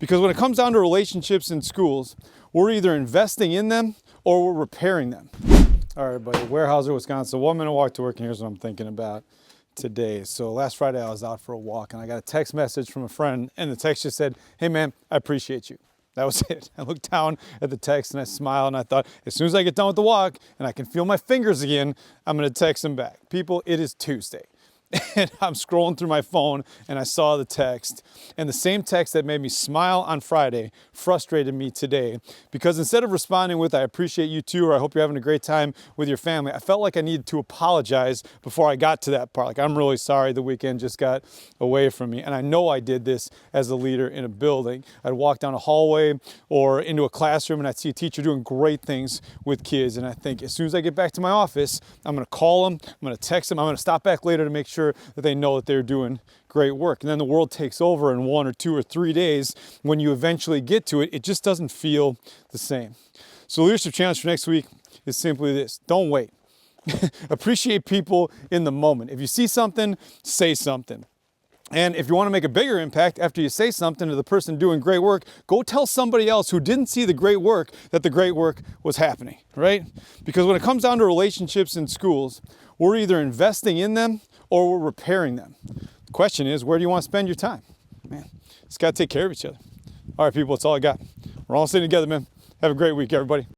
Because when it comes down to relationships in schools, we're either investing in them or we're repairing them. All right, buddy, Weyerhaeuser, Wisconsin. 1 minute walk to work, and here's what I'm thinking about today. So last Friday I was out for a walk and I got a text message from a friend, and the text just said, "Hey man, I appreciate you." That was it. I looked down at the text and I smiled and I thought, as soon as I get done with the walk and I can feel my fingers again, I'm gonna text him back. People, it is Tuesday. And I'm scrolling through my phone and I saw the text, and the same text that made me smile on Friday frustrated me today, because instead of responding with "I appreciate you too," or "I hope you're having a great time with your family," I felt like I needed to apologize before I got to that part. Like, I'm really sorry the weekend just got away from me. And I know I did this as a leader in a building. I'd walk down a hallway or into a classroom and I'd see a teacher doing great things with kids, and I think, as soon as I get back to my office, I'm gonna call them, I'm gonna text them, I'm gonna stop back later to make sure that they know that they're doing great work. And then the world takes over in 1 or 2 or 3 days. When you eventually get to it, it just doesn't feel the same. So leadership challenge for next week is simply this: don't wait. Appreciate people in the moment. If you see something, say something. And if you want to make a bigger impact after you say something to the person doing great work, go tell somebody else who didn't see the great work that the great work was happening, right? Because when it comes down to relationships in schools, we're either investing in them or we're repairing them. The question is, where do you want to spend your time? Man, it's got to take care of each other. All right, people, that's all I got. We're all sitting together, man. Have a great week, everybody.